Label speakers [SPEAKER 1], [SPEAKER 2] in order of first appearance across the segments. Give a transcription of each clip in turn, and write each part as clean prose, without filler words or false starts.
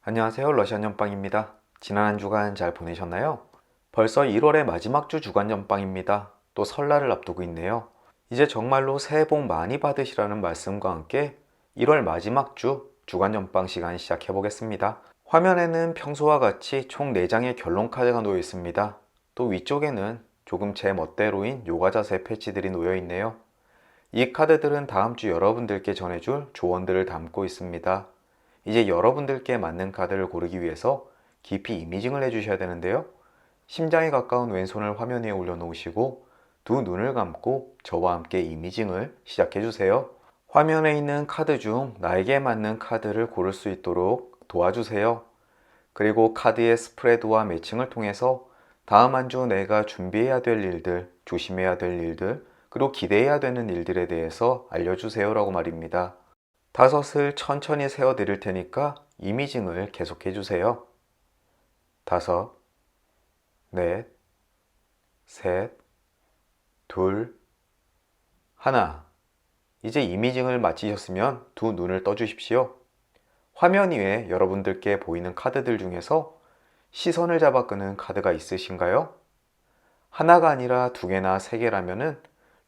[SPEAKER 1] 안녕하세요. 러시안 연빵입니다. 지난 한 주간 잘 보내셨나요? 벌써 1월의 마지막 주 주간 연빵입니다. 또 설날을 앞두고 있네요. 이제 정말로 새해 복 많이 받으시라는 말씀과 함께 1월 마지막 주 주간 연빵 시간 시작해 보겠습니다. 화면에는 평소와 같이 총 4장의 결론 카드가 놓여 있습니다. 또 위쪽에는 조금 제 멋대로인 요가 자세 패치들이 놓여 있네요. 이 카드들은 다음 주 여러분들께 전해줄 조언들을 담고 있습니다. 이제 여러분들께 맞는 카드를 고르기 위해서 깊이 이미징을 해주셔야 되는데요. 심장에 가까운 왼손을 화면 위에 올려놓으시고 두 눈을 감고 저와 함께 이미징을 시작해주세요. 화면에 있는 카드 중 나에게 맞는 카드를 고를 수 있도록 도와주세요. 그리고 카드의 스프레드와 매칭을 통해서 다음 한 주 내가 준비해야 될 일들, 조심해야 될 일들, 그리고 기대해야 되는 일들에 대해서 알려주세요 라고 말입니다. 다섯을 천천히 세어 드릴 테니까 이미징을 계속해 주세요. 다섯, 넷, 셋, 둘, 하나. 이제 이미징을 마치셨으면 두 눈을 떠 주십시오. 화면 위에 여러분들께 보이는 카드들 중에서 시선을 잡아 끄는 카드가 있으신가요? 하나가 아니라 두 개나 세 개라면은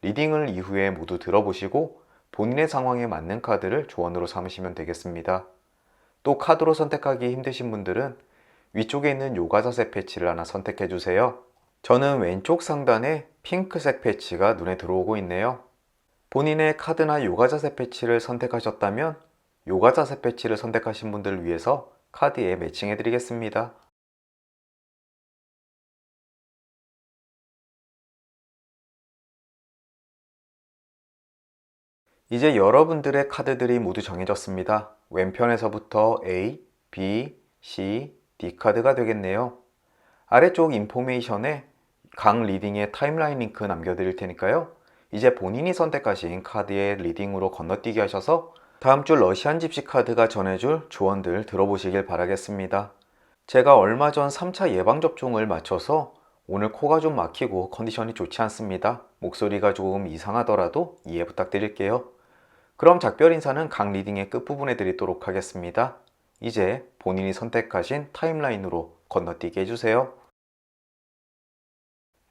[SPEAKER 1] 리딩을 이후에 모두 들어보시고 본인의 상황에 맞는 카드를 조언으로 삼으시면 되겠습니다. 또 카드로 선택하기 힘드신 분들은 위쪽에 있는 요가 자세 패치를 하나 선택해 주세요. 저는 왼쪽 상단에 핑크색 패치가 눈에 들어오고 있네요. 본인의 카드나 요가 자세 패치를 선택하셨다면 요가 자세 패치를 선택하신 분들을 위해서 카드에 매칭해 드리겠습니다. 이제 여러분들의 카드들이 모두 정해졌습니다. 왼편에서부터 A, B, C, D 카드가 되겠네요. 아래쪽 인포메이션에 각 리딩의 타임라인 링크 남겨드릴 테니까요. 이제 본인이 선택하신 카드의 리딩으로 건너뛰기 하셔서 다음 주 러시안 집시 카드가 전해줄 조언들 들어보시길 바라겠습니다. 제가 얼마 전 3차 예방접종을 마쳐서 오늘 코가 좀 막히고 컨디션이 좋지 않습니다. 목소리가 조금 이상하더라도 이해 부탁드릴게요. 그럼 작별 인사는 각 리딩의 끝부분에 드리도록 하겠습니다. 이제 본인이 선택하신 타임라인으로 건너뛰게 해주세요.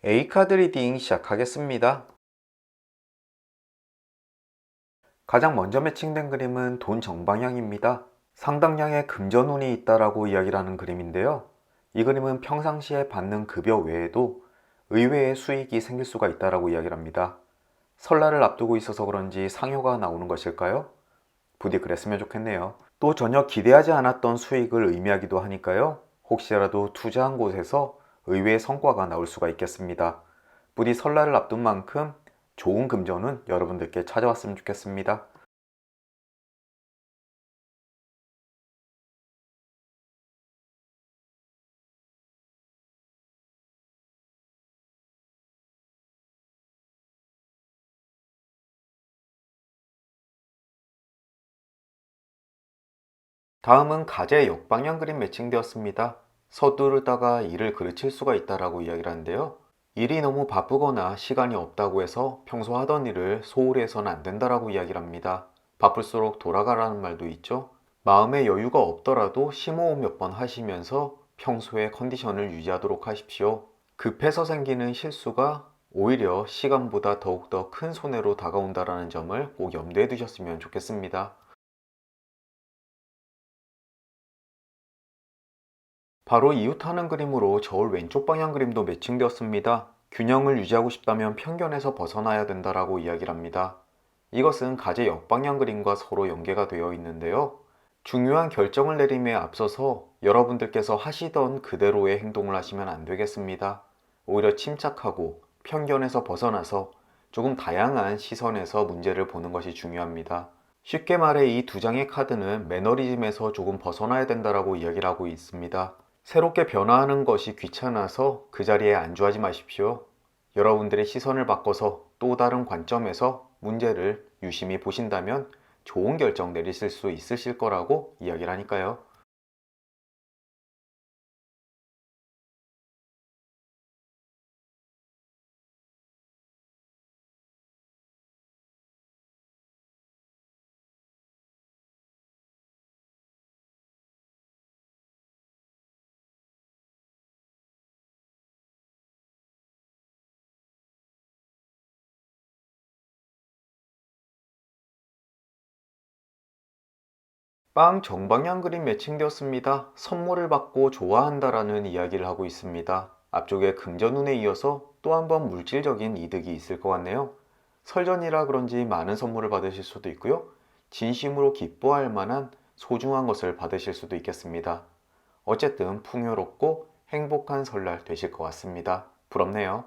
[SPEAKER 1] A카드 리딩 시작하겠습니다. 가장 먼저 매칭된 그림은 돈 정방향입니다. 상당량의 금전운이 있다라고 이야기를 하는 그림인데요. 이 그림은 평상시에 받는 급여 외에도 의외의 수익이 생길 수가 있다라고 이야기를 합니다. 설날을 앞두고 있어서 그런지 상여가 나오는 것일까요? 부디 그랬으면 좋겠네요. 또 전혀 기대하지 않았던 수익을 의미하기도 하니까요. 혹시라도 투자한 곳에서 의외의 성과가 나올 수가 있겠습니다. 부디 설날을 앞둔 만큼 좋은 금전은 여러분들께 찾아왔으면 좋겠습니다. 다음은 가재 역방향 그림 매칭되었습니다. 서두르다가 일을 그르칠 수가 있다라고 이야기를 하는데요. 일이 너무 바쁘거나 시간이 없다고 해서 평소 하던 일을 소홀히 해서는 안 된다라고 이야기를 합니다. 바쁠수록 돌아가라는 말도 있죠. 마음의 여유가 없더라도 심호흡 몇 번 하시면서 평소의 컨디션을 유지하도록 하십시오. 급해서 생기는 실수가 오히려 시간보다 더욱더 큰 손해로 다가온다는 점을 꼭 염두에 두셨으면 좋겠습니다. 바로 이웃하는 그림으로 저울 왼쪽 방향 그림도 매칭되었습니다. 균형을 유지하고 싶다면 편견에서 벗어나야 된다라고 이야기를 합니다. 이것은 가제 역방향 그림과 서로 연계가 되어 있는데요. 중요한 결정을 내림에 앞서서 여러분들께서 하시던 그대로의 행동을 하시면 안 되겠습니다. 오히려 침착하고 편견에서 벗어나서 조금 다양한 시선에서 문제를 보는 것이 중요합니다. 쉽게 말해 이 두 장의 카드는 매너리즘에서 조금 벗어나야 된다라고 이야기를 하고 있습니다. 새롭게 변화하는 것이 귀찮아서 그 자리에 안주하지 마십시오. 여러분들의 시선을 바꿔서 또 다른 관점에서 문제를 유심히 보신다면 좋은 결정 내리실 수 있으실 거라고 이야기를 하니까요. 빵 정방향 그림 매칭되었습니다. 선물을 받고 좋아한다라는 이야기를 하고 있습니다. 앞쪽에 금전운에 이어서 또 한 번 물질적인 이득이 있을 것 같네요. 설전이라 그런지 많은 선물을 받으실 수도 있고요. 진심으로 기뻐할 만한 소중한 것을 받으실 수도 있겠습니다. 어쨌든 풍요롭고 행복한 설날 되실 것 같습니다. 부럽네요.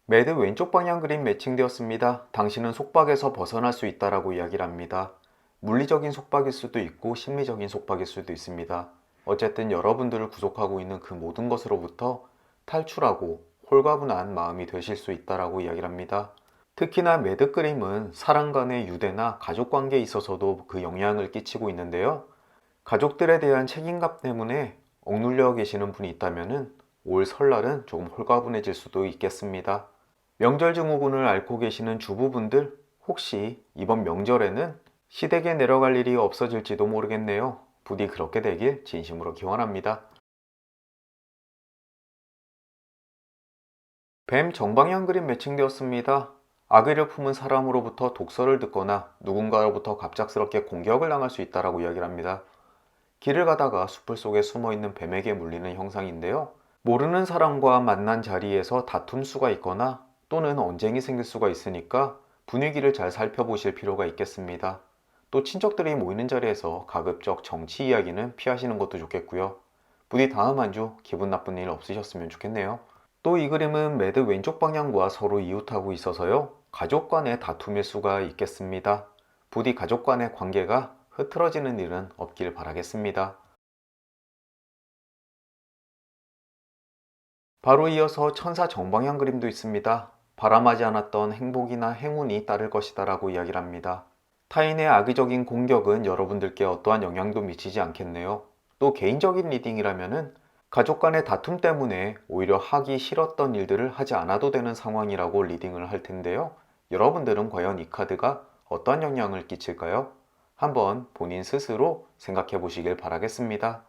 [SPEAKER 1] 매드 왼쪽 방향 그림 매칭되었습니다. 당신은 속박에서 벗어날 수 있다라고 이야기를 합니다. 물리적인 속박일 수도 있고 심리적인 속박일 수도 있습니다. 어쨌든 여러분들을 구속하고 있는 그 모든 것으로부터 탈출하고 홀가분한 마음이 되실 수 있다라고 이야기를 합니다. 특히나 매드 그림은 사람 간의 유대나 가족 관계에 있어서도 그 영향을 끼치고 있는데요. 가족들에 대한 책임감 때문에 억눌려 계시는 분이 있다면 올 설날은 조금 홀가분해질 수도 있겠습니다. 명절 증후군을 앓고 계시는 주부분들, 혹시 이번 명절에는 시댁에 내려갈 일이 없어질지도 모르겠네요. 부디 그렇게 되길 진심으로 기원합니다. 뱀 정방향 그림 매칭되었습니다. 악의를 품은 사람으로부터 독설을 듣거나 누군가로부터 갑작스럽게 공격을 당할 수 있다고 이야기를 합니다. 길을 가다가 숲을 속에 숨어 있는 뱀에게 물리는 형상인데요. 모르는 사람과 만난 자리에서 다툼 수가 있거나 또는 언쟁이 생길 수가 있으니까 분위기를 잘 살펴보실 필요가 있겠습니다. 또 친척들이 모이는 자리에서 가급적 정치 이야기는 피하시는 것도 좋겠고요. 부디 다음 한 주 기분 나쁜 일 없으셨으면 좋겠네요. 또 이 그림은 매드 왼쪽 방향과 서로 이웃하고 있어서요. 가족 간의 다툼일 수가 있겠습니다. 부디 가족 간의 관계가 흐트러지는 일은 없길 바라겠습니다. 바로 이어서 천사 정방향 그림도 있습니다. 바람하지 않았던 행복이나 행운이 따를 것이다 라고 이야기를 합니다. 타인의 악의적인 공격은 여러분들께 어떠한 영향도 미치지 않겠네요. 또 개인적인 리딩이라면은 가족 간의 다툼 때문에 오히려 하기 싫었던 일들을 하지 않아도 되는 상황이라고 리딩을 할 텐데요. 여러분들은 과연 이 카드가 어떤 영향을 끼칠까요? 한번 본인 스스로 생각해 보시길 바라겠습니다.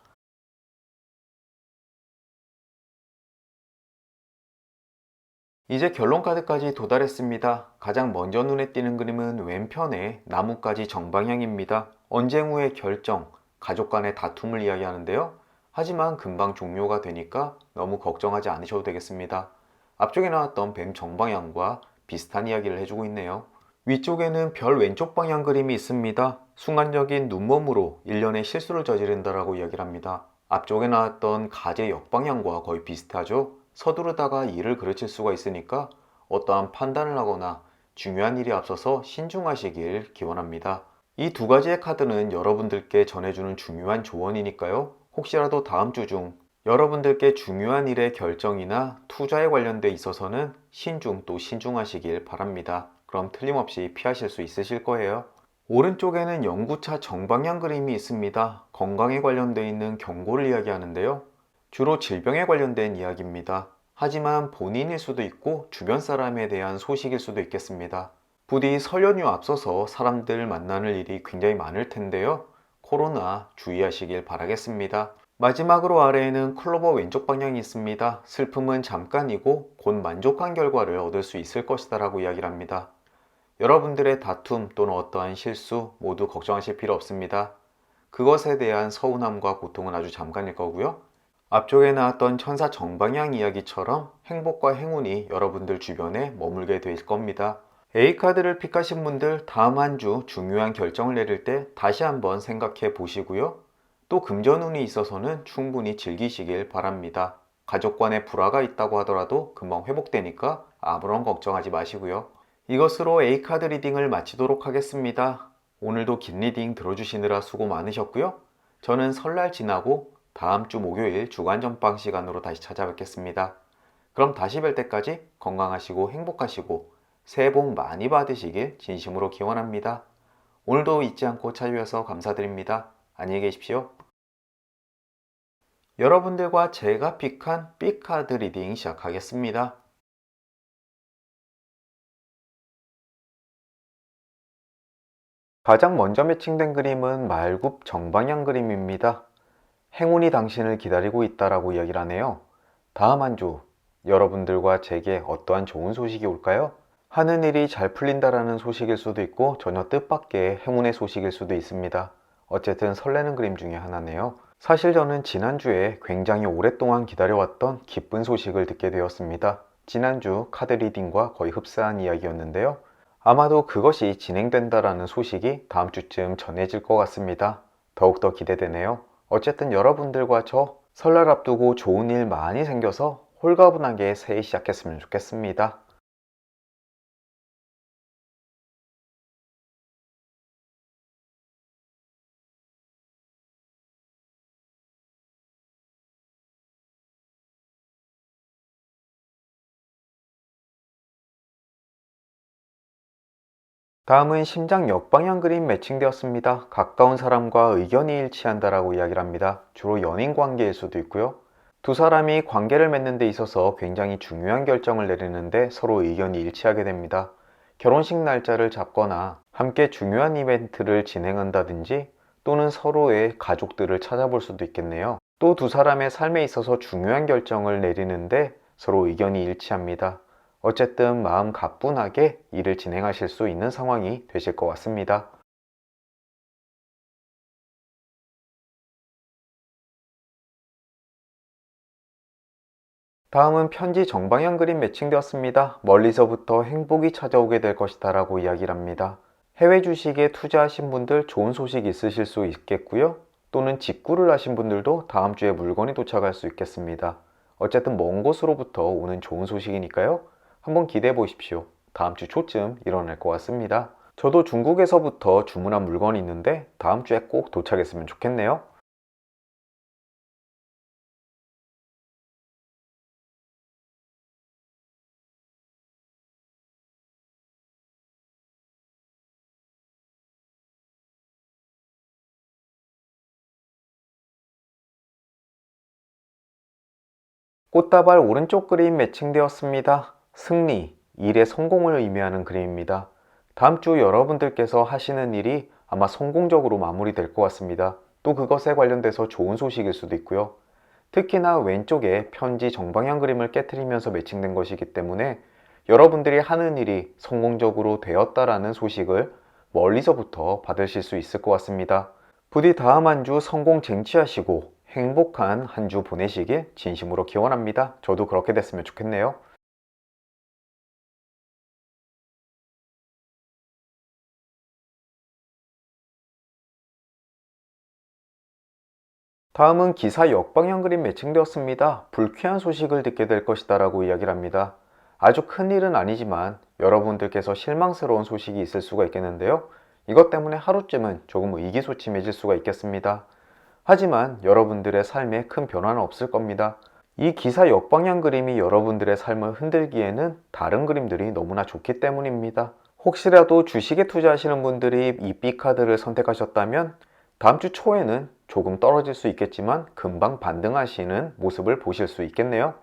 [SPEAKER 1] 이제 결론 카드까지 도달했습니다. 가장 먼저 눈에 띄는 그림은 왼편의 나뭇가지 정방향입니다. 언쟁 후의 결정, 가족 간의 다툼을 이야기하는데요. 하지만 금방 종료가 되니까 너무 걱정하지 않으셔도 되겠습니다. 앞쪽에 나왔던 뱀 정방향과 비슷한 이야기를 해주고 있네요. 위쪽에는 별 왼쪽 방향 그림이 있습니다. 순간적인 눈몸으로 일련의 실수를 저지른다라고 이야기를 합니다. 앞쪽에 나왔던 가재 역방향과 거의 비슷하죠. 서두르다가 일을 그르칠 수가 있으니까 어떠한 판단을 하거나 중요한 일이 앞서서 신중하시길 기원합니다. 이 두 가지의 카드는 여러분들께 전해주는 중요한 조언이니까요. 혹시라도 다음 주 중 여러분들께 중요한 일의 결정이나 투자에 관련돼 있어서는 신중 또 신중하시길 바랍니다. 그럼 틀림없이 피하실 수 있으실 거예요. 오른쪽에는 연구차 정방향 그림이 있습니다. 건강에 관련돼 있는 경고를 이야기하는데요. 주로 질병에 관련된 이야기입니다. 하지만 본인일 수도 있고 주변 사람에 대한 소식일 수도 있겠습니다. 부디 설 연휴 앞서서 사람들 만나는 일이 굉장히 많을 텐데요. 코로나 주의하시길 바라겠습니다. 마지막으로 아래에는 클로버 왼쪽 방향이 있습니다. 슬픔은 잠깐이고 곧 만족한 결과를 얻을 수 있을 것이다 라고 이야기를 합니다. 여러분들의 다툼 또는 어떠한 실수 모두 걱정하실 필요 없습니다. 그것에 대한 서운함과 고통은 아주 잠깐일 거고요. 앞쪽에 나왔던 천사 정방향 이야기처럼 행복과 행운이 여러분들 주변에 머물게 될 겁니다. A카드를 픽하신 분들 다음 한 주 중요한 결정을 내릴 때 다시 한번 생각해 보시고요. 또 금전운이 있어서는 충분히 즐기시길 바랍니다. 가족 간에 불화가 있다고 하더라도 금방 회복되니까 아무런 걱정하지 마시고요. 이것으로 A카드 리딩을 마치도록 하겠습니다. 오늘도 긴 리딩 들어주시느라 수고 많으셨고요. 저는 설날 지나고 다음 주 목요일 주간 전방 시간으로 다시 찾아뵙겠습니다. 그럼 다시 뵐 때까지 건강하시고 행복하시고 새해 복 많이 받으시길 진심으로 기원합니다. 오늘도 잊지 않고 찾아주셔서 감사드립니다. 안녕히 계십시오. 여러분들과 제가 픽한 B카드 리딩 시작하겠습니다. 가장 먼저 매칭된 그림은 말굽 정방향 그림입니다. 행운이 당신을 기다리고 있다라고 이야기를 하네요. 다음 한 주 여러분들과 제게 어떠한 좋은 소식이 올까요? 하는 일이 잘 풀린다라는 소식일 수도 있고 전혀 뜻밖의 행운의 소식일 수도 있습니다. 어쨌든 설레는 그림 중에 하나네요. 사실 저는 지난주에 굉장히 오랫동안 기다려왔던 기쁜 소식을 듣게 되었습니다. 지난주 카드 리딩과 거의 흡사한 이야기였는데요. 아마도 그것이 진행된다라는 소식이 다음 주쯤 전해질 것 같습니다. 더욱더 기대되네요. 어쨌든 여러분들과 저 설날 앞두고 좋은 일 많이 생겨서 홀가분하게 새해 시작했으면 좋겠습니다. 다음은 심장 역방향 그림 매칭되었습니다. 가까운 사람과 의견이 일치한다라고 이야기를 합니다. 주로 연인 관계일 수도 있고요. 두 사람이 관계를 맺는 데 있어서 굉장히 중요한 결정을 내리는데 서로 의견이 일치하게 됩니다. 결혼식 날짜를 잡거나 함께 중요한 이벤트를 진행한다든지 또는 서로의 가족들을 찾아볼 수도 있겠네요. 또 두 사람의 삶에 있어서 중요한 결정을 내리는데 서로 의견이 일치합니다. 어쨌든 마음 가뿐하게 일을 진행하실 수 있는 상황이 되실 것 같습니다. 다음은 편지 정방향 그림 매칭되었습니다. 멀리서부터 행복이 찾아오게 될 것이다 라고 이야기를 합니다. 해외 주식에 투자하신 분들 좋은 소식 있으실 수 있겠고요. 또는 직구를 하신 분들도 다음 주에 물건이 도착할 수 있겠습니다. 어쨌든 먼 곳으로부터 오는 좋은 소식이니까요. 한번 기대해 보십시오. 다음 주 초쯤 일어날 것 같습니다. 저도 중국에서부터 주문한 물건이 있는데 다음 주에 꼭 도착했으면 좋겠네요. 꽃다발 오른쪽 그림 매칭되었습니다. 승리, 일의 성공을 의미하는 그림입니다. 다음 주 여러분들께서 하시는 일이 아마 성공적으로 마무리될 것 같습니다. 또 그것에 관련돼서 좋은 소식일 수도 있고요. 특히나 왼쪽에 편지 정방향 그림을 깨트리면서 매칭된 것이기 때문에 여러분들이 하는 일이 성공적으로 되었다라는 소식을 멀리서부터 받으실 수 있을 것 같습니다. 부디 다음 한 주 성공 쟁취하시고 행복한 한 주 보내시길 진심으로 기원합니다. 저도 그렇게 됐으면 좋겠네요. 다음은 기사 역방향 그림 매칭되었습니다. 불쾌한 소식을 듣게 될 것이다 라고 이야기를 합니다. 아주 큰 일은 아니지만 여러분들께서 실망스러운 소식이 있을 수가 있겠는데요. 이것 때문에 하루쯤은 조금 의기소침해질 수가 있겠습니다. 하지만 여러분들의 삶에 큰 변화는 없을 겁니다. 이 기사 역방향 그림이 여러분들의 삶을 흔들기에는 다른 그림들이 너무나 좋기 때문입니다. 혹시라도 주식에 투자하시는 분들이 이 B카드를 선택하셨다면 다음 주 초에는 조금 떨어질 수 있겠지만 금방 반등하시는 모습을 보실 수 있겠네요.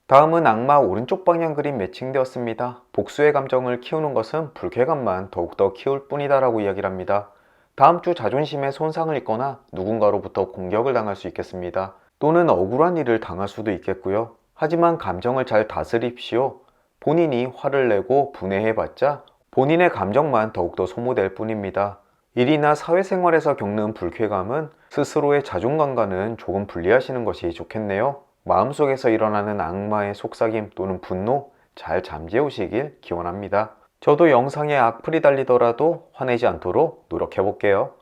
[SPEAKER 1] 다음은 악마 오른쪽 방향 그림 매칭되었습니다. 복수의 감정을 키우는 것은 불쾌감만 더욱더 키울 뿐이다 라고 이야기를 합니다. 다음 주 자존심에 손상을 입거나 누군가로부터 공격을 당할 수 있겠습니다. 또는 억울한 일을 당할 수도 있겠고요. 하지만 감정을 잘 다스립시오. 본인이 화를 내고 분해해봤자 본인의 감정만 더욱더 소모될 뿐입니다. 일이나 사회생활에서 겪는 불쾌감은 스스로의 자존감과는 조금 분리하시는 것이 좋겠네요. 마음속에서 일어나는 악마의 속삭임 또는 분노 잘 잠재우시길 기원합니다. 저도 영상에 악플이 달리더라도 화내지 않도록 노력해 볼게요.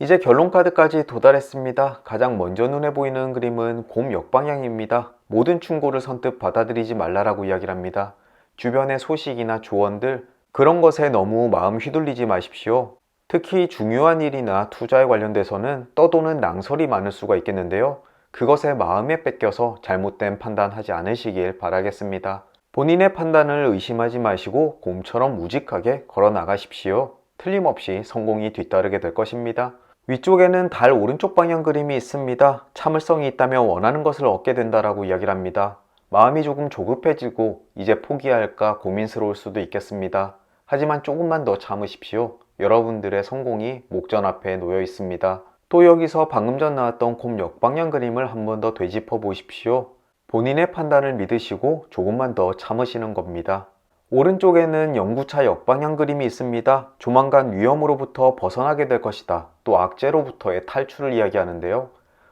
[SPEAKER 1] 이제 결론 카드까지 도달했습니다. 가장 먼저 눈에 보이는 그림은 곰 역방향입니다. 모든 충고를 선뜻 받아들이지 말라라고 이야기를 합니다. 주변의 소식이나 조언들, 그런 것에 너무 마음 휘둘리지 마십시오. 특히 중요한 일이나 투자에 관련돼서는 떠도는 낭설이 많을 수가 있겠는데요. 그것에 마음에 뺏겨서 잘못된 판단하지 않으시길 바라겠습니다. 본인의 판단을 의심하지 마시고 곰처럼 무직하게 걸어 나가십시오. 틀림없이 성공이 뒤따르게 될 것입니다. 위쪽에는 달 오른쪽 방향 그림이 있습니다. 참을성이 있다면 원하는 것을 얻게 된다라고 이야기를 합니다. 마음이 조금 조급해지고 이제 포기할까 고민스러울 수도 있겠습니다. 하지만 조금만 더 참으십시오. 여러분들의 성공이 목전 앞에 놓여 있습니다. 또 여기서 방금 전 나왔던 곰 역방향 그림을 한 번 더 되짚어 보십시오. 본인의 판단을 믿으시고 조금만 더 참으시는 겁니다. 오른쪽에는 연구차 역방향 그림이 있습니다. 조만간 위험으로부터 벗어나게 될 것이다. 또 악재로부터의 탈출을 이야기하는데요.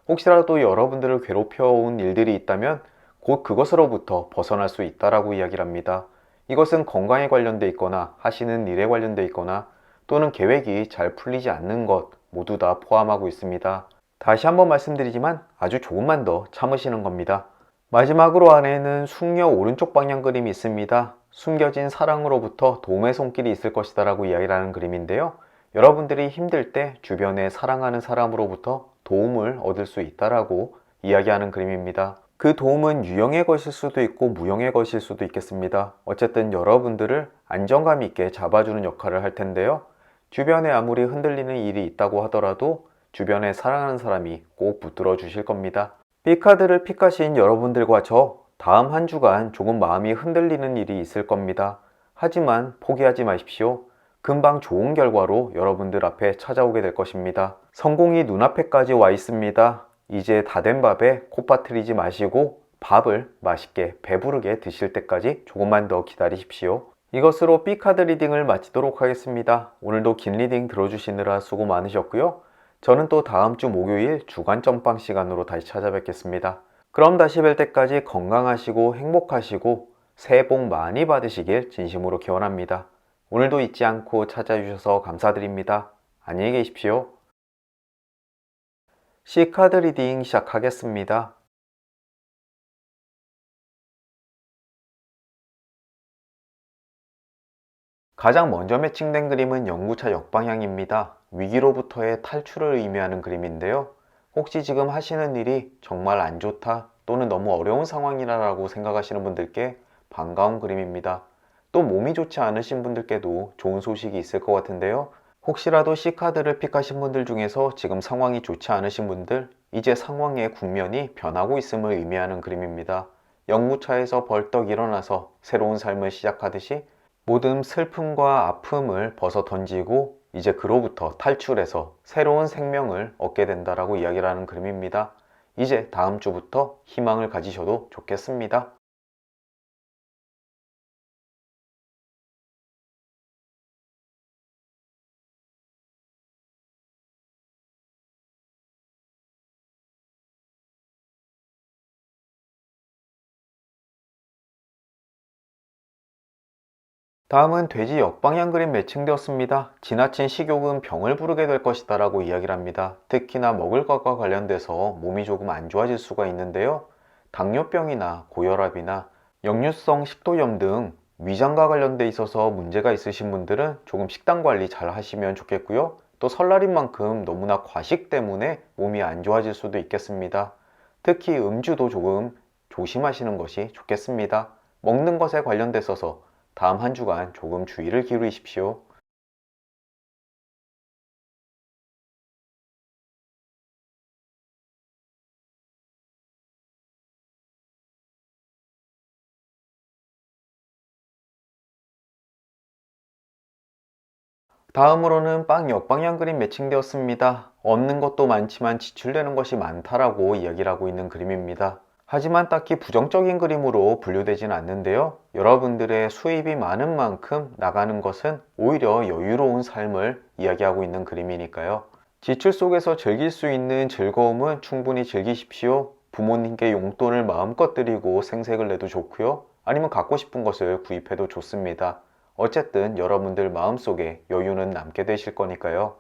[SPEAKER 1] 혹시라도 여러분들을 괴롭혀온 일들이 있다면 곧 그것으로부터 벗어날 수 있다라고 이야기를 합니다. 이것은 건강에 관련돼 있거나 하시는 일에 관련돼 있거나 또는 계획이 잘 풀리지 않는 것 모두 다 포함하고 있습니다. 다시 한번 말씀드리지만 아주 조금만 더 참으시는 겁니다. 마지막으로 안에는 숙녀 오른쪽 방향 그림이 있습니다. 숨겨진 사랑으로부터 도움의 손길이 있을 것이다 라고 이야기를 하는 그림인데요. 여러분들이 힘들 때 주변에 사랑하는 사람으로부터 도움을 얻을 수 있다라고 이야기하는 그림입니다. 그 도움은 유용의 것일 수도 있고 무용의 것일 수도 있겠습니다. 어쨌든 여러분들을 안정감 있게 잡아주는 역할을 할 텐데요. 주변에 아무리 흔들리는 일이 있다고 하더라도 주변에 사랑하는 사람이 꼭 붙들어 주실 겁니다. B카드를 픽하신 여러분들과 저 다음 한 주간 조금 마음이 흔들리는 일이 있을 겁니다. 하지만 포기하지 마십시오. 금방 좋은 결과로 여러분들 앞에 찾아오게 될 것입니다. 성공이 눈앞에까지 와 있습니다. 이제 다 된 밥에 코 빠뜨리지 마시고 밥을 맛있게 배부르게 드실 때까지 조금만 더 기다리십시오. 이것으로 B카드 리딩을 마치도록 하겠습니다. 오늘도 긴 리딩 들어주시느라 수고 많으셨고요. 저는 또 다음 주 목요일 주간 점빵 시간으로 다시 찾아뵙겠습니다. 그럼 다시 뵐 때까지 건강하시고 행복하시고 새해 복 많이 받으시길 진심으로 기원합니다. 오늘도 잊지 않고 찾아주셔서 감사드립니다. 안녕히 계십시오. C카드 리딩 시작하겠습니다. 가장 먼저 매칭된 그림은 연구차 역방향입니다. 위기로부터의 탈출을 의미하는 그림인데요. 혹시 지금 하시는 일이 정말 안 좋다 또는 너무 어려운 상황이라고 생각하시는 분들께 반가운 그림입니다. 또 몸이 좋지 않으신 분들께도 좋은 소식이 있을 것 같은데요. 혹시라도 C카드를 픽하신 분들 중에서 지금 상황이 좋지 않으신 분들, 이제 상황의 국면이 변하고 있음을 의미하는 그림입니다. 연구차에서 벌떡 일어나서 새로운 삶을 시작하듯이 모든 슬픔과 아픔을 벗어 던지고 이제 그로부터 탈출해서 새로운 생명을 얻게 된다라고 이야기를 하는 그림입니다. 이제 다음 주부터 희망을 가지셔도 좋겠습니다. 다음은 돼지 역방향 그림 매칭되었습니다. 지나친 식욕은 병을 부르게 될 것이다 라고 이야기를 합니다. 특히나 먹을 것과 관련돼서 몸이 조금 안 좋아질 수가 있는데요. 당뇨병이나 고혈압이나 역류성 식도염 등 위장과 관련돼 있어서 문제가 있으신 분들은 조금 식단 관리 잘 하시면 좋겠고요. 또 설날인 만큼 너무나 과식 때문에 몸이 안 좋아질 수도 있겠습니다. 특히 음주도 조금 조심하시는 것이 좋겠습니다. 먹는 것에 관련돼 있어서 다음 한 주간 조금 주의를 기울이십시오. 다음으로는 빵 역방향 그림 매칭되었습니다. 얻는 것도 많지만 지출되는 것이 많다라고 이야기를 하고 있는 그림입니다. 하지만 딱히 부정적인 그림으로 분류되진 않는데요. 여러분들의 수입이 많은 만큼 나가는 것은 오히려 여유로운 삶을 이야기하고 있는 그림이니까요. 지출 속에서 즐길 수 있는 즐거움은 충분히 즐기십시오. 부모님께 용돈을 마음껏 드리고 생색을 내도 좋고요. 아니면 갖고 싶은 것을 구입해도 좋습니다. 어쨌든 여러분들 마음속에 여유는 남게 되실 거니까요.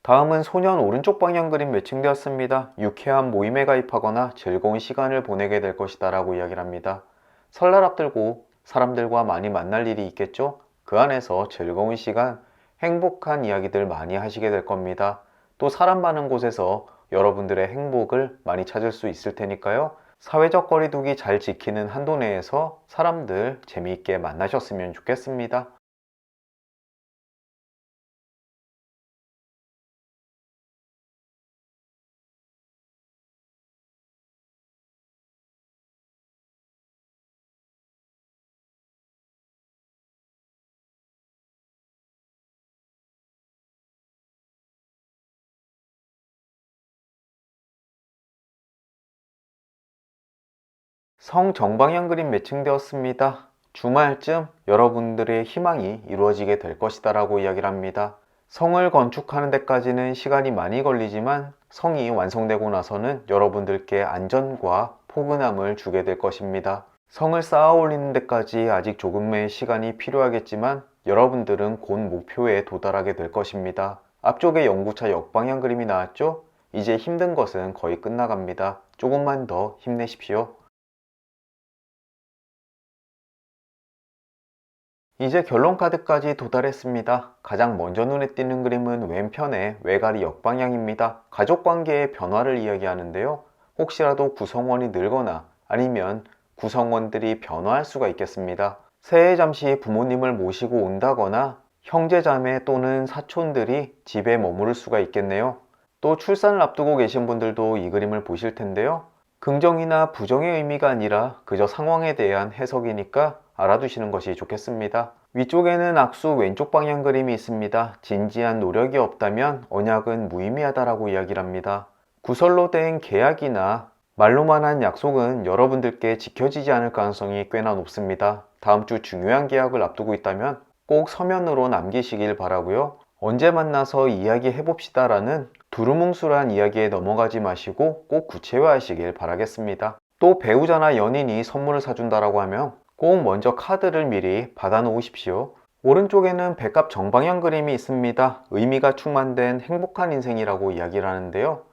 [SPEAKER 1] 다음은 소년 오른쪽 방향 그림 매칭되었습니다. 유쾌한 모임에 가입하거나 즐거운 시간을 보내게 될 것이다 라고 이야기를 합니다. 설날 앞들고 사람들과 많이 만날 일이 있겠죠? 그 안에서 즐거운 시간, 행복한 이야기들 많이 하시게 될 겁니다. 또 사람 많은 곳에서 여러분들의 행복을 많이 찾을 수 있을 테니까요. 사회적 거리두기 잘 지키는 한도 내에서 사람들 재미있게 만나셨으면 좋겠습니다. 성정방향 그림 매칭되었습니다. 주말쯤 여러분들의 희망이 이루어지게 될 것이다 라고 이야기를 합니다. 성을 건축하는 데까지는 시간이 많이 걸리지만 성이 완성되고 나서는 여러분들께 안전과 포근함을 주게 될 것입니다. 성을 쌓아 올리는 데까지 아직 조금의 시간이 필요하겠지만 여러분들은 곧 목표에 도달하게 될 것입니다. 앞쪽에 연구차 역방향 그림이 나왔죠? 이제 힘든 것은 거의 끝나갑니다. 조금만 더 힘내십시오. 이제 결론 카드까지 도달했습니다. 가장 먼저 눈에 띄는 그림은 왼편의 외가리 역방향입니다. 가족관계의 변화를 이야기하는데요. 혹시라도 구성원이 늘거나 아니면 구성원들이 변화할 수가 있겠습니다. 새해 잠시 부모님을 모시고 온다거나 형제자매 또는 사촌들이 집에 머무를 수가 있겠네요. 또 출산을 앞두고 계신 분들도 이 그림을 보실 텐데요. 긍정이나 부정의 의미가 아니라 그저 상황에 대한 해석이니까 알아두시는 것이 좋겠습니다. 위쪽에는 악수 왼쪽 방향 그림이 있습니다. 진지한 노력이 없다면 언약은 무의미하다라고 이야기를 합니다. 구설로 된 계약이나 말로만 한 약속은 여러분들께 지켜지지 않을 가능성이 꽤나 높습니다. 다음 주 중요한 계약을 앞두고 있다면 꼭 서면으로 남기시길 바라고요. 언제 만나서 이야기해 봅시다라는 두루뭉술한 이야기에 넘어가지 마시고 꼭 구체화하시길 바라겠습니다. 또 배우자나 연인이 선물을 사준다라고 하면 꼭 먼저 카드를 미리 받아 놓으십시오. 오른쪽에는 백합 정방향 그림이 있습니다. 의미가 충만된 행복한 인생이라고 이야기를 하는데요.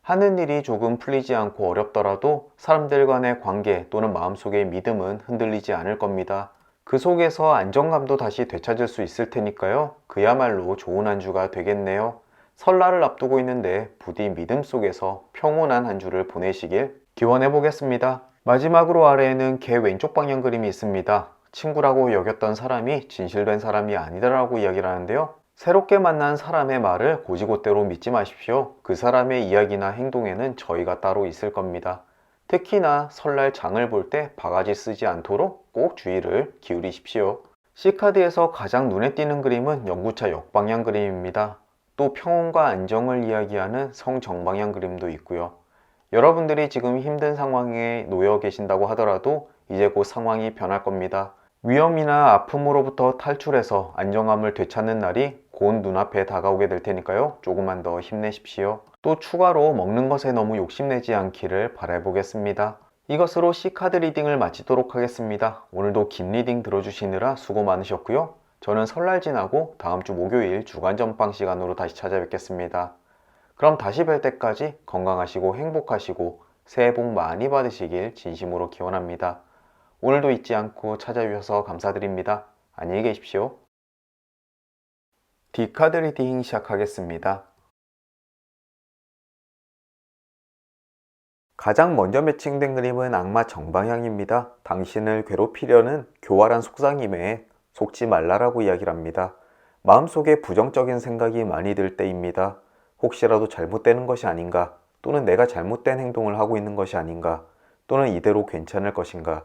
[SPEAKER 1] 하는 일이 조금 풀리지 않고 어렵더라도 사람들 간의 관계 또는 마음속의 믿음은 흔들리지 않을 겁니다. 그 속에서 안정감도 다시 되찾을 수 있을 테니까요. 그야말로 좋은 한 주가 되겠네요. 설날을 앞두고 있는데 부디 믿음 속에서 평온한 한 주를 보내시길 기원해 보겠습니다. 마지막으로 아래에는 개 왼쪽 방향 그림이 있습니다. 친구라고 여겼던 사람이 진실된 사람이 아니더라고 이야기를 하는데요. 새롭게 만난 사람의 말을 곧이곧대로 믿지 마십시오. 그 사람의 이야기나 행동에는 저희가 따로 있을 겁니다. 특히나 설날 장을 볼 때 바가지 쓰지 않도록 꼭 주의를 기울이십시오. C카드에서 가장 눈에 띄는 그림은 연구차 역방향 그림입니다. 또 평온과 안정을 이야기하는 성정방향 그림도 있고요. 여러분들이 지금 힘든 상황에 놓여 계신다고 하더라도 이제 곧 상황이 변할 겁니다. 위험이나 아픔으로부터 탈출해서 안정감을 되찾는 날이 곧 눈앞에 다가오게 될 테니까요. 조금만 더 힘내십시오. 또 추가로 먹는 것에 너무 욕심내지 않기를 바라보겠습니다. 이것으로 C카드 리딩을 마치도록 하겠습니다. 오늘도 긴 리딩 들어주시느라 수고 많으셨고요. 저는 설날 지나고 다음 주 목요일 주간 전방 시간으로 다시 찾아뵙겠습니다. 그럼 다시 뵐 때까지 건강하시고 행복하시고 새해 복 많이 받으시길 진심으로 기원합니다. 오늘도 잊지 않고 찾아주셔서 감사드립니다. 안녕히 계십시오. D카드 리딩 시작하겠습니다. 가장 먼저 매칭된 그림은 악마 정방향입니다. 당신을 괴롭히려는 교활한 속삭임에 속지 말라라고 이야기를 합니다. 마음속에 부정적인 생각이 많이 들 때입니다. 혹시라도 잘못되는 것이 아닌가, 또는 내가 잘못된 행동을 하고 있는 것이 아닌가, 또는 이대로 괜찮을 것인가.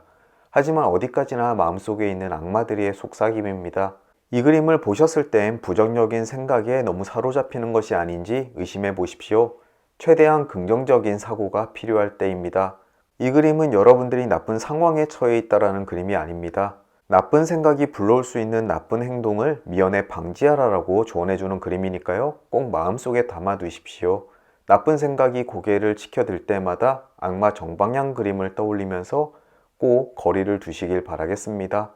[SPEAKER 1] 하지만 어디까지나 마음속에 있는 악마들의 속삭임입니다. 이 그림을 보셨을 땐 부정적인 생각에 너무 사로잡히는 것이 아닌지 의심해 보십시오. 최대한 긍정적인 사고가 필요할 때입니다. 이 그림은 여러분들이 나쁜 상황에 처해 있다는 그림이 아닙니다. 나쁜 생각이 불러올 수 있는 나쁜 행동을 미연에 방지하라고 조언해주는 그림이니까요. 꼭 마음속에 담아두십시오. 나쁜 생각이 고개를 치켜들 때마다 악마 정방향 그림을 떠올리면서 꼭 거리를 두시길 바라겠습니다.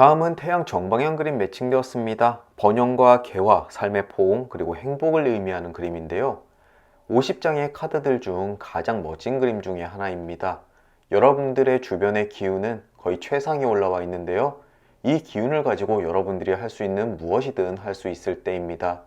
[SPEAKER 1] 다음은 태양 정방향 그림 매칭되었습니다. 번영과 개화, 삶의 포옹, 그리고 행복을 의미하는 그림인데요. 50장의 카드들 중 가장 멋진 그림 중에 하나입니다. 여러분들의 주변의 기운은 거의 최상에 올라와 있는데요. 이 기운을 가지고 여러분들이 할 수 있는 무엇이든 할 수 있을 때입니다.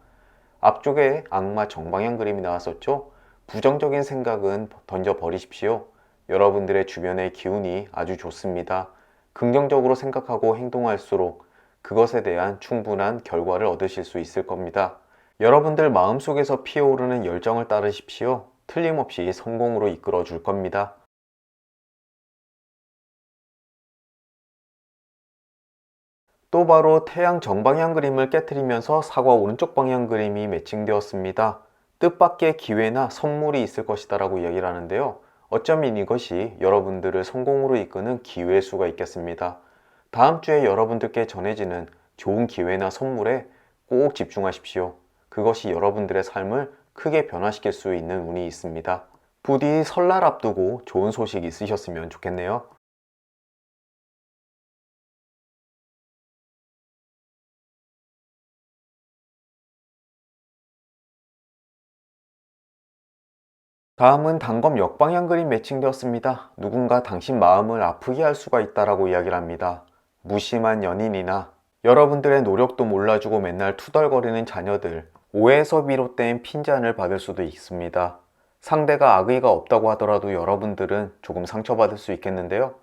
[SPEAKER 1] 앞쪽에 악마 정방향 그림이 나왔었죠? 부정적인 생각은 던져버리십시오. 여러분들의 주변의 기운이 아주 좋습니다. 긍정적으로 생각하고 행동할수록 그것에 대한 충분한 결과를 얻으실 수 있을 겁니다. 여러분들 마음속에서 피어오르는 열정을 따르십시오. 틀림없이 성공으로 이끌어 줄 겁니다. 또 바로 태양 정방향 그림을 깨뜨리면서 사과 오른쪽 방향 그림이 매칭되었습니다. 뜻밖의 기회나 선물이 있을 것이다 라고 이야기를 하는데요. 어쩌면 이것이 여러분들을 성공으로 이끄는 기회일 수가 있겠습니다. 다음 주에 여러분들께 전해지는 좋은 기회나 선물에 꼭 집중하십시오. 그것이 여러분들의 삶을 크게 변화시킬 수 있는 운이 있습니다. 부디 설날 앞두고 좋은 소식 있으셨으면 좋겠네요. 다음은 단검 역방향 그림 매칭되었습니다. 누군가 당신 마음을 아프게 할 수가 있다라고 이야기를 합니다. 무심한 연인이나 여러분들의 노력도 몰라주고 맨날 투덜거리는 자녀들, 오해에서 비롯된 핀잔을 받을 수도 있습니다. 상대가 악의가 없다고 하더라도 여러분들은 조금 상처받을 수 있겠는데요.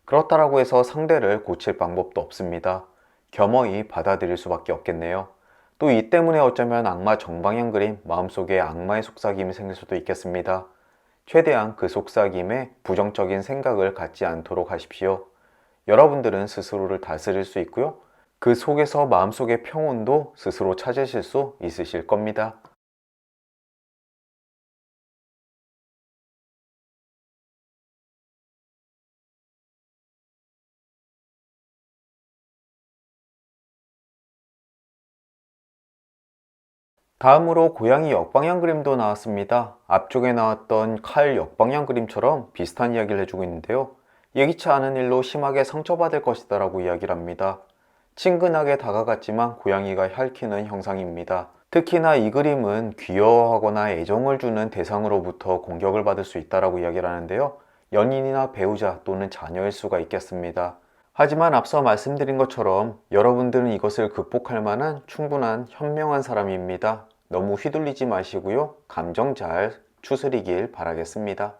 [SPEAKER 1] 그렇다라고 해서 상대를 고칠 방법도 없습니다. 겸허히 받아들일 수밖에 없겠네요. 또 이 때문에 어쩌면 악마 정방향 그림, 마음속에 악마의 속삭임이 생길 수도 있겠습니다. 최대한 그 속삭임에 부정적인 생각을 갖지 않도록 하십시오. 여러분들은 스스로를 다스릴 수 있고요. 그 속에서 마음속의 평온도 스스로 찾으실 수 있으실 겁니다. 다음으로 고양이 역방향 그림도 나왔습니다. 앞쪽에 나왔던 칼 역방향 그림처럼 비슷한 이야기를 해주고 있는데요. 예기치 않은 일로 심하게 상처받을 것이다 라고 이야기를 합니다. 친근하게 다가갔지만 고양이가 핥히는 형상입니다. 특히나 이 그림은 귀여워하거나 애정을 주는 대상으로부터 공격을 받을 수 있다라고 이야기를 하는데요. 연인이나 배우자 또는 자녀일 수가 있겠습니다. 하지만 앞서 말씀드린 것처럼 여러분들은 이것을 극복할 만한 충분한 현명한 사람입니다. 너무 휘둘리지 마시고요. 감정 잘 추스리길 바라겠습니다.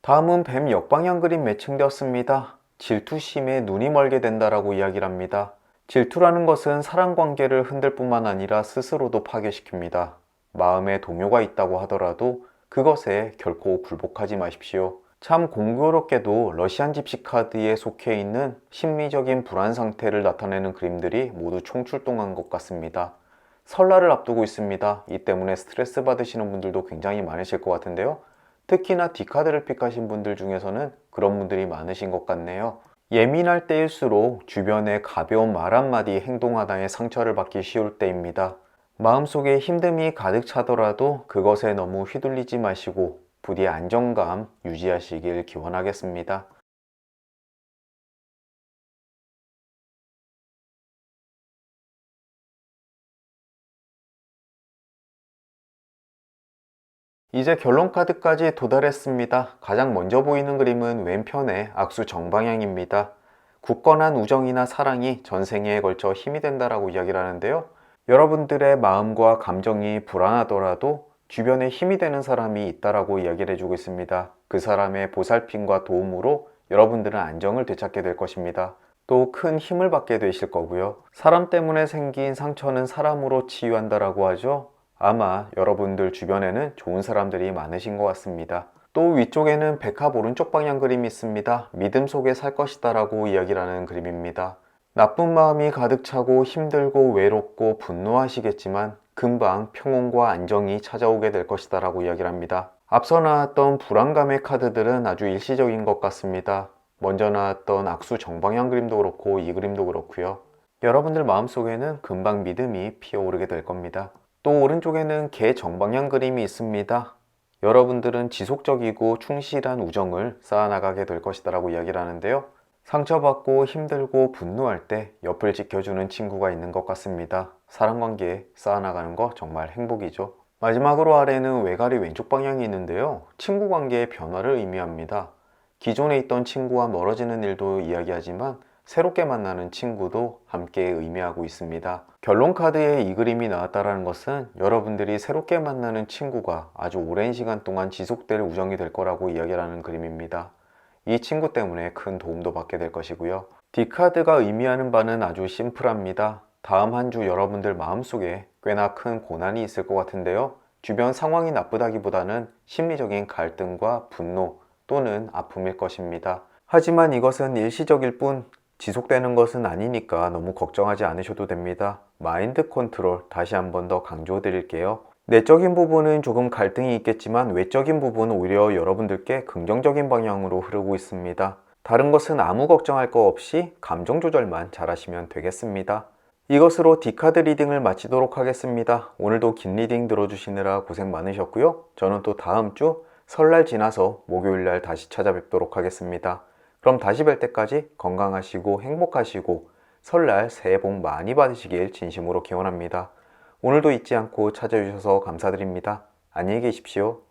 [SPEAKER 1] 다음은 뱀 역방향 그림 매칭되었습니다. 질투심에 눈이 멀게 된다라고 이야기를 합니다. 질투라는 것은 사람 관계를 흔들 뿐만 아니라 스스로도 파괴시킵니다. 마음에 동요가 있다고 하더라도 그것에 결코 굴복하지 마십시오. 참 공교롭게도 러시안 집시 카드에 속해 있는 심리적인 불안 상태를 나타내는 그림들이 모두 총출동한 것 같습니다. 설날을 앞두고 있습니다. 이 때문에 스트레스 받으시는 분들도 굉장히 많으실 것 같은데요. 특히나 D카드를 픽하신 분들 중에서는 그런 분들이 많으신 것 같네요. 예민할 때일수록 주변의 가벼운 말 한마디, 행동 하나에 상처를 받기 쉬울 때입니다. 마음속에 힘듦이 가득 차더라도 그것에 너무 휘둘리지 마시고 부디 안정감 유지하시길 기원하겠습니다. 이제 결론 카드까지 도달했습니다. 가장 먼저 보이는 그림은 왼편의 악수 정방향입니다. 굳건한 우정이나 사랑이 전생에 걸쳐 힘이 된다라고 이야기를 하는데요. 여러분들의 마음과 감정이 불안하더라도 주변에 힘이 되는 사람이 있다라고 이야기를 해주고 있습니다. 그 사람의 보살핌과 도움으로 여러분들은 안정을 되찾게 될 것입니다. 또 큰 힘을 받게 되실 거고요. 사람 때문에 생긴 상처는 사람으로 치유한다라고 하죠. 아마 여러분들 주변에는 좋은 사람들이 많으신 것 같습니다. 또 위쪽에는 백합 오른쪽 방향 그림이 있습니다. 믿음 속에 살 것이다 라고 이야기를 하는 그림입니다. 나쁜 마음이 가득 차고 힘들고 외롭고 분노하시겠지만 금방 평온과 안정이 찾아오게 될 것이다 라고 이야기를 합니다. 앞서 나왔던 불안감의 카드들은 아주 일시적인 것 같습니다. 먼저 나왔던 악수 정방향 그림도 그렇고 이 그림도 그렇고요. 여러분들 마음속에는 금방 믿음이 피어오르게 될 겁니다. 또 오른쪽에는 개 정방향 그림이 있습니다. 여러분들은 지속적이고 충실한 우정을 쌓아나가게 될 것이다 라고 이야기를 하는데요. 상처받고 힘들고 분노할 때 옆을 지켜주는 친구가 있는 것 같습니다. 사랑관계 쌓아나가는 거 정말 행복이죠. 마지막으로 아래는 외가리 왼쪽 방향이 있는데요. 친구 관계의 변화를 의미합니다. 기존에 있던 친구와 멀어지는 일도 이야기하지만 새롭게 만나는 친구도 함께 의미하고 있습니다. 결론 카드에 이 그림이 나왔다는 것은 여러분들이 새롭게 만나는 친구가 아주 오랜 시간 동안 지속될 우정이 될 거라고 이야기를 하는 그림입니다. 이 친구 때문에 큰 도움도 받게 될 것이고요. D카드가 의미하는 바는 아주 심플합니다. 다음 한 주 여러분들 마음속에 꽤나 큰 고난이 있을 것 같은데요. 주변 상황이 나쁘다기보다는 심리적인 갈등과 분노 또는 아픔일 것입니다. 하지만 이것은 일시적일 뿐 지속되는 것은 아니니까 너무 걱정하지 않으셔도 됩니다. 마인드 컨트롤 다시 한 번 더 강조 드릴게요. 내적인 부분은 조금 갈등이 있겠지만 외적인 부분은 오히려 여러분들께 긍정적인 방향으로 흐르고 있습니다. 다른 것은 아무 걱정할 거 없이 감정 조절만 잘하시면 되겠습니다. 이것으로 D카드 리딩을 마치도록 하겠습니다. 오늘도 긴 리딩 들어주시느라 고생 많으셨고요. 저는 또 다음 주 설날 지나서 목요일날 다시 찾아뵙도록 하겠습니다. 그럼 다시 뵐 때까지 건강하시고 행복하시고 설날 새해 복 많이 받으시길 진심으로 기원합니다. 오늘도 잊지 않고 찾아주셔서 감사드립니다. 안녕히 계십시오.